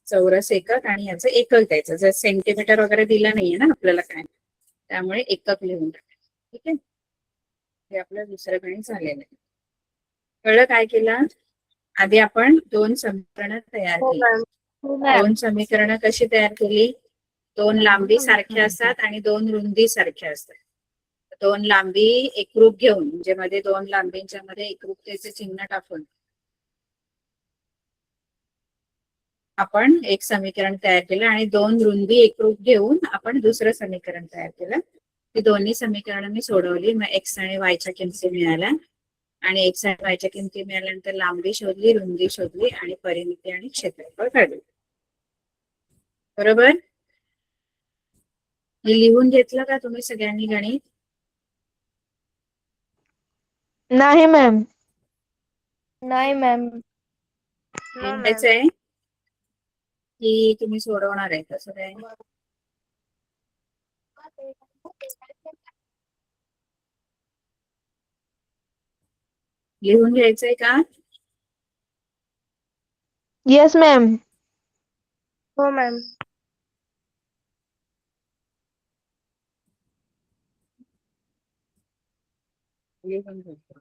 चौरस एकक आणि याचं एकक द्यायचं. जर सेंटीमीटर वगैरे दिलं नाहीये ना आपल्याला काय, त्यामुळे एकक लिहून टाकायचं. ठीक आहे, हे आपलं दुसरं गणित झालेलं आहे. कळलं काय केलं? आधी आपण 2 समीकरणं तयार हो केली. मॅम. हो मॅम. 2 समीकरणं कशी तयार केली? 2 लांबी सारख्या असतात आणि 2 रुंदी सारख्या असतात. 2 लांबी एकरूप घेऊन, म्हणजे मध्ये 2 लांबींच्या मध्ये एकरूपतेचे चिन्ह टाकून आपण एक समीकरण तयार केलं आणि 2 रुंदी एकरूप घेऊन आपण दुसरं समीकरण तयार केलं. ती दोन्ही समीकरणं मी सोडवली. मग एक्स आणि वायच्या किमती मिळाल्या आणि एक्स आणि वायच्या किमती मिळाल्यानंतर लांबी शोधली, रुंदी शोधली आणि परिमिती आणि क्षेत्रफळ काढले. बरोबर? हे लिहून घेतलं का तुम्ही सगळ्यांनी गणित? नाही मॅम. नाही मॅम. लिहायचं आहे की तुम्ही सोडवणार आहे कसं काय? लिहून घ्यायचंय का? Yes ma'am. हो मॅम. लिहून घ्यायचं.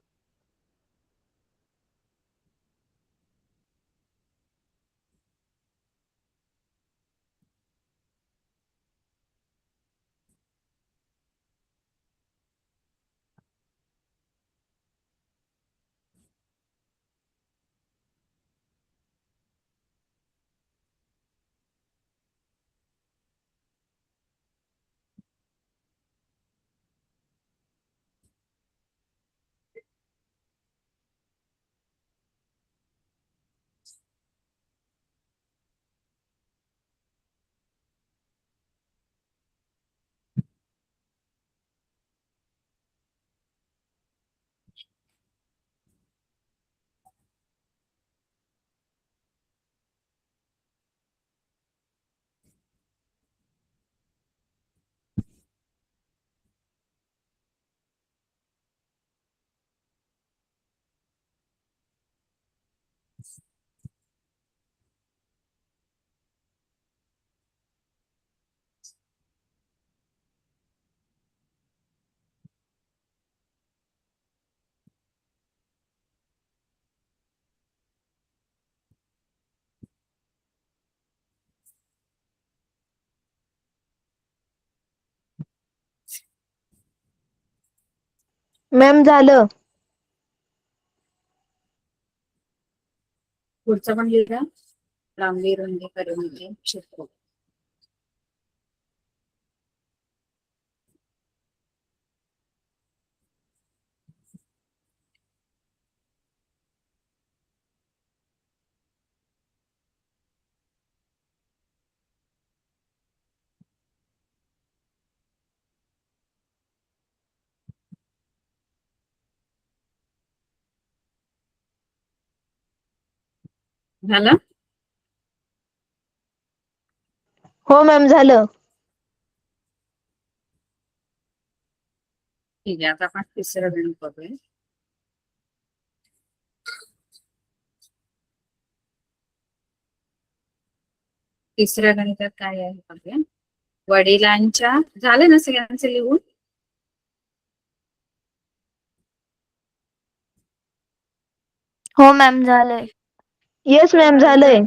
मॅम झालं. पुढचं पण लिहिलं. लांबी, रुंदी, परिमिती, क्षेत्रफळ. झालं? हो मॅम झालं. ठीक आहे, आता आपण तिसरं गणित बघूया. तिसऱ्या गणितात काय आहे बघूया. वडिलांच्या, झाले ना सगळ्यांचे लिहून? हो मॅम झालंय. येस मॅम झालंय.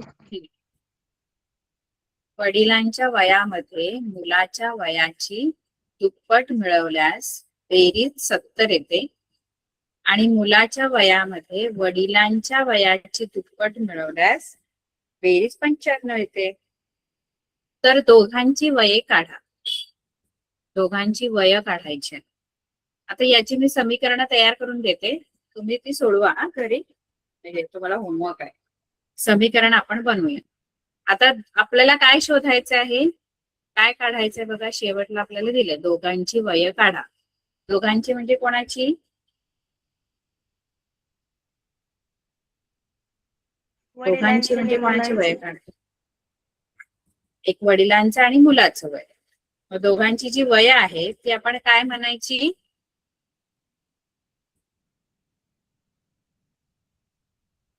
वडिलांच्या वयामध्ये मुलाच्या वयाची दुप्पट मिळवल्यास बेरीज 70 येते आणि मुलाच्या वयामध्ये वडिलांच्या वयाची दुप्पट मिळवल्यास बेरीज 95 येते. तर दोघांची वये काढा. दोघांची वय काढायची. आता याची मी समीकरणं तयार करून देते, तुम्ही ती सोडवा घरी. म्हणजे तुम्हाला होमवर्क आहे. समीकरण आपण बनवूया. आता आपल्याला काय शोधायचं आहे, काय काढायचंय बघा. शेवटला आपल्याला दिले दोघांची वय काढा. दोघांची म्हणजे कोणाची? दोघांची म्हणजे कोणाची वय काढा? एक वडिलांचं आणि मुलाचं वय. मग दोघांची जी वय आहे ती आपण काय म्हणायची?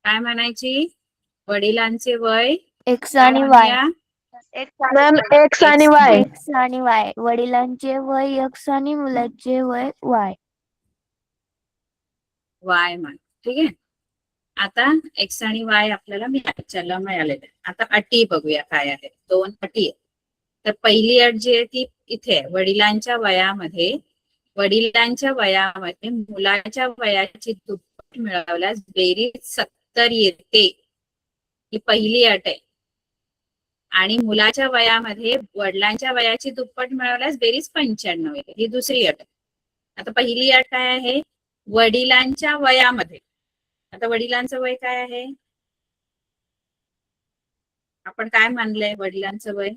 काय म्हणायची? वडिलांचे वय एक्स काय आणि वाय. म्हणूया? मॅम एक्स आणि वाय. एक्स आणि वाय. वडिलांचे वय एक्स आणि मुलाचे वय वाय. वाय मान. ठीक आहे. आता एक्स आणि वाय आपल्याला चला मिळालेले. आता अटी बघूया काय आहे. 2 अटी आहेत. तर पहिली अट जी आहे ती इथे आहे. वडिलांच्या वयामध्ये मुलाच्या वयाची दुप्पट मिळवल्यास बेरीज 70 येते. ही पहिली अट आहे. आणि मुलाच्या वयामध्ये वडिलांच्या वयाची दुप्पट मिळवल्यास बेरीज 95 येते. ही दुसरी अट आहे. आता पहिली अट काय आहे? वडिलांच्या वयामध्ये. आता वडिलांचं वय काय आहे? आपण काय मानलंय वडिलांचं वय?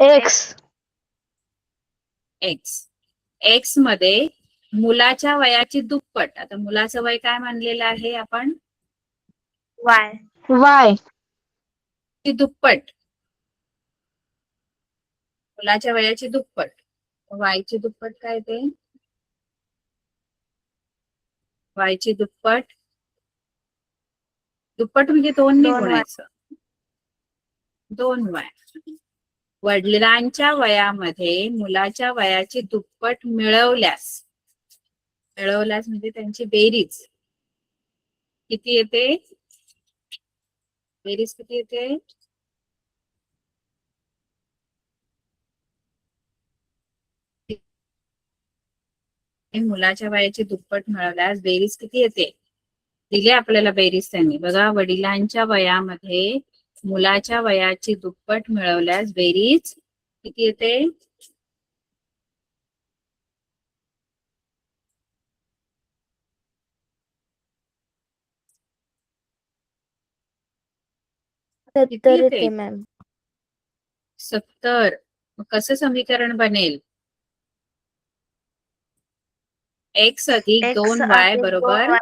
एक्स. एक्स. एक्स मध्ये मुलाच्या वयाची दुप्पट. आता मुलाचं वय काय मानलेलं आहे आपण? वाय. वाय. ची दुप्पट. मुलाच्या वयाची दुप्पट. वायची दुप्पट काय ते? वायची दुप्पट. दुप्पट म्हणजे 2 ने गुणायचं. 2 वाय. वडिलांच्या वयामध्ये मुलाच्या वयाची दुप्पट मिळवल्यास म्हणजे त्यांची बेरीज किती येते? बेरीज किती येते? मुलाच्या वयाची दुप्पट मिळवल्यास बेरीज किती येते? दिले आपल्याला बेरीज त्यांनी. बघा, वडिलांच्या वयामध्ये मुलाच्या वयाची दुप्पट मिळवल्यास बेरीज किती येते? किती 70 येते? येते मॅम. 70. मग कसं समीकरण बनेल? एक्स अधिक 2 वाय बरोबर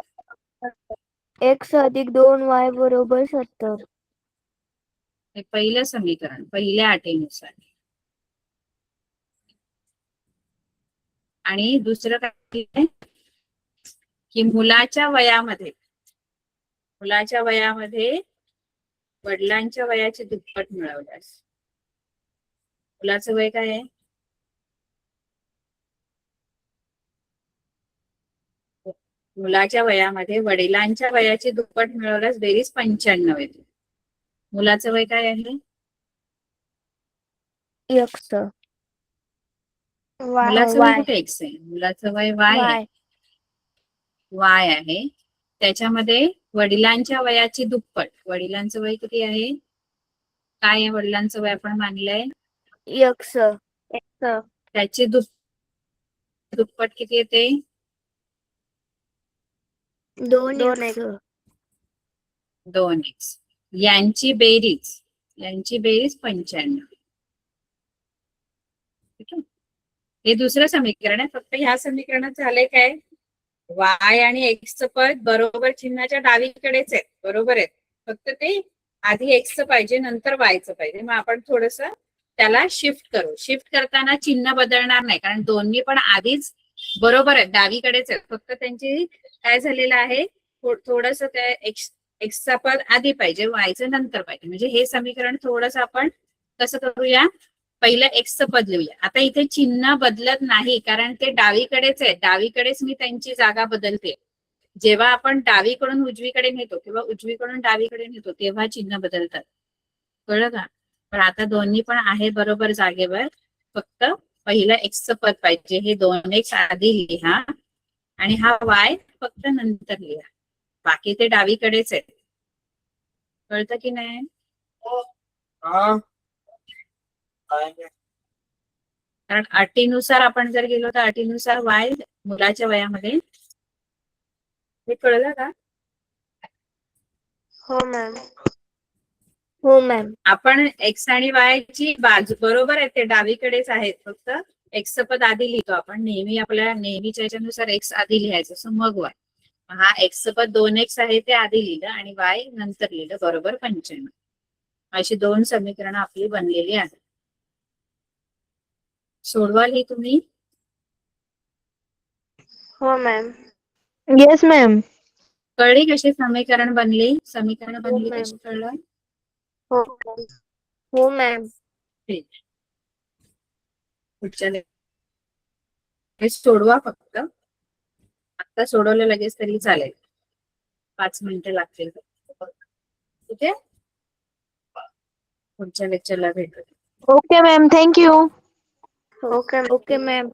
एक्स अधिक 2 वाय बरोबर 70. हे पहिलं समीकरण पहिल्या अटीनुसार. आणि दुसरं काय आहे? की मुलाच्या वयामध्ये वडिलांच्या वयाची दुप्पट मिळवल्यास. मुलाचं वय काय आहे? मुलाच्या वयामध्ये वडिलांच्या वयाची दुप्पट मिळवल्यास बेरीज 95 येते. मुलाचं वय काय आहे? एक्स. मुलाचं वय कुठे एक्स आहे? मुलाचं वय वाय आहे. वाय. वाय आहे. त्याच्यामध्ये वडिलांच्या वयाची दुप्पट. वडिलांचं वय किती आहे? काय आहे वडिलांचं वय आपण मानलंय? एक्स. त्याची दुप्पट किती येते? 2x. 2x. यांची बेरीज 95. ठीक आहे. हे दुसरं समीकरण आहे. फक्त ह्या समीकरणात झालंय काय? वाय आणि एक्सचं पद बरोबर चिन्हाच्या डावीकडेच आहेत. बरोबर आहेत. फक्त ते आधी एक्सचं पाहिजे नंतर वायचं पाहिजे. मग आपण थोडस त्याला शिफ्ट करू. शिफ्ट करताना चिन्ह बदलणार नाही, कारण दोन्ही पण आधीच बरोबर आहेत, डावीकडेच आहेत. फक्त त्यांची काय झालेलं आहे, थोडस त्या एक्सचा पद आधी पाहिजे, वायचं नंतर पाहिजे. म्हणजे हे समीकरण थोडस आपण कसं करूया, पहिलं एक्सचं पद लिहूया. आता इथे चिन्ह बदलत नाही, कारण ते डावीकडेच आहे. डावीकडेच मी त्यांची जागा बदलते. जेव्हा आपण डावीकडून उजवीकडे नेतो किंवा उजवीकडून डावीकडे नेतो तेव्हा चिन्ह बदलतात. कळलं का? पण आता दोन्ही पण आहे बरोबर जागेवर, फक्त पहिलं एक्सचं पद पाहिजे. हे 2x आधी लिहा आणि हा y फक्त नंतर लिहा. बाकी ते डावीकडेच आहे. कळतं की नाही? कारण अटीनुसार आपण जर गेलो तर अटीनुसार y मुलाच्या वयामध्ये, हे कळलं का? हो मॅम. हो मॅम. आपण x आणि y ची बाजू बरोबर आहे, ते डावीकडेच आहेत, फक्त x पद आधी लिहितो आपण. नेहमी आपल्या नेहमीच्या याच्यानुसार x आधी लिहायचं, सो मग y. हा x पद 2x आहे ते आधी लिहिलं आणि y नंतर लिहिलं, बरोबर 95. अशी 2 समीकरणं आपली बनलेली आहेत. सोडवाल ही तुम्ही? हो मॅम. Yes ma'am. कळली कशी समीकरण बनली? समीकरण बनली मॅम. कशी कळलं? हो मॅम. हो मॅम. ठीक. पुढच्या हे सोडवा फक्त. आता सोडवलं लगेच तरी चालेल, 5 मिनिटं लागतील. ठीक आहे, पुढच्या लेक्चरला भेटू. Okay ma'am, thank you. Okay ma'am.